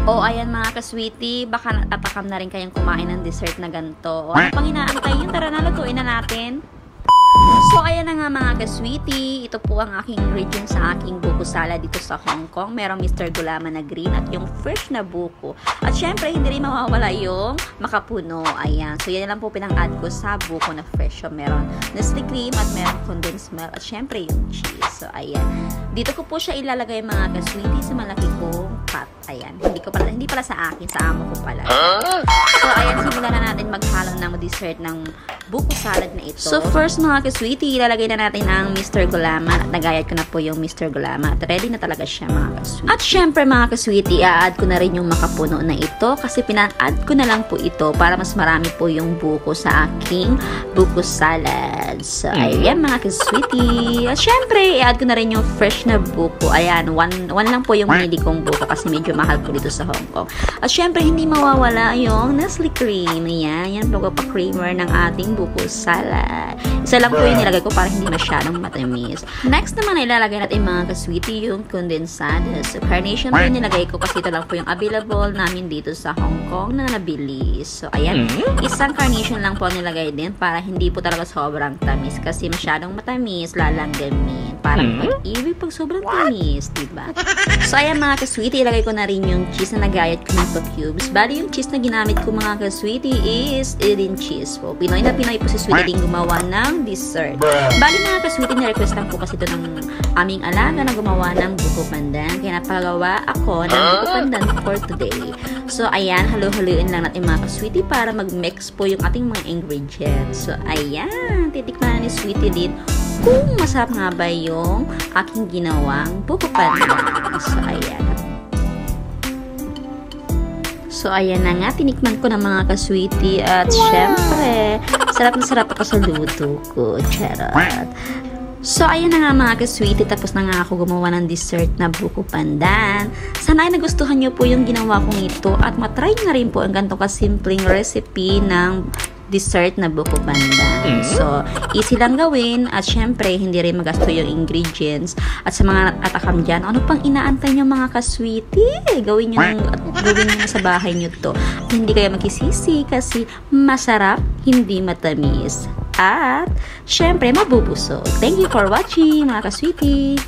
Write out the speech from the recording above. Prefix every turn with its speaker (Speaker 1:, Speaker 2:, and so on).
Speaker 1: O ayan mga ka-sweetie, baka natatakam na rin kayong kumain ng dessert na ganito. O ano pang inaantay yun? Tara na, lutuin na natin. So, ayan na nga mga ka-sweetie. Ito po ang aking ingredient sa aking buko salad dito sa Hong Kong. Merong Mr. Gulaman na green at yung fresh na buko. At syempre, hindi rin mawawala yung makapuno. Ayan. So, yan lang po pinang-add ko sa buko na fresh. So, meron Nestle cream at meron condensed milk. At syempre, yung cheese. So, ayan. Dito ko po siya ilalagay mga ka-sweetie sa malaki kong pot. Ayan. Hindi pala sa akin. Sa amo ko pala. So, ayan. Simulan na natin maghalo ng dessert ng buko salad na ito. So, first mga ka-sweetie, ilalagay na natin ang Mr. Gulaman. At nagayat ko na po yung Mr. Gulaman. At ready na talaga siya mga ka-sweetie. At syempre mga ka-sweetie, i-add ko na rin yung makapuno na ito. Kasi pina-add ko na lang po ito para mas marami po yung buko sa aking buko salad. So, ayan mga ka-sweetie. At syempre, i-add ko na rin yung fresh na buko. Ayan, one lang po yung binili kong buko kasi medyo mahal po dito sa Hong Kong. At syempre, hindi mawawala yung Nestle cream. Ayan, yan po pa creamer ng ating buko salad. Isa lang po yung nilagay ko para hindi masyadong matamis. Next naman, ilalagay natin mga ka-sweetie yung condensed. So, carnation po yung nilagay ko kasi ito lang po yung available namin dito sa Hong Kong na nabili. So, ayan, isang carnation lang po nilagay din para hindi po talaga sobrang tamis kasi masyadong matamis, lalanggamin. Parang pag-ibig pag sobrang tamis, diba? So, ayan mga ka-sweetie, ilagay ko na rin yung cheese na nagayat ko ng cubes. Bali, yung cheese na ginamit ko mga ka-sweetie is Eden cheese po. Pinoy na Pinoy po si Sweetie din gumawa ng dessert. Bali mga ka-sweetie, ni-request lang po kasi ito ng aming alaga na gumawa ng buko pandan. Kaya napagawa ako ng buko pandan for today. So, ayan, halo-haloin lang natin mga ka-sweetie para mag-mix po yung ating mga ingredients. So, ayan, titikman na ni Sweetie din kung masarap nga ba yung aking ginawang buko pandan. So, ayan. So, ayan na nga. Tinikman ko ng mga ka-sweetie. At, syempre, sarap na sarap ako sa luto ko. Charot. So, ayan na nga mga ka-sweetie. Tapos na nga ako gumawa ng dessert na buko pandan. Sana ay nagustuhan nyo po yung ginawa kong ito. At matry na rin po ang ganito kasimpleng recipe ng dessert na buko pandan. So, easy lang gawin at syempre, hindi rin magasto yung ingredients. At sa mga atakam dyan, ano pang inaantay nyo mga ka-sweetie? Gawin nyo na sa bahay nyo to. At hindi kayo makisisi kasi masarap, hindi matamis. At, syempre, mabubusog. Thank you for watching mga ka-sweetie!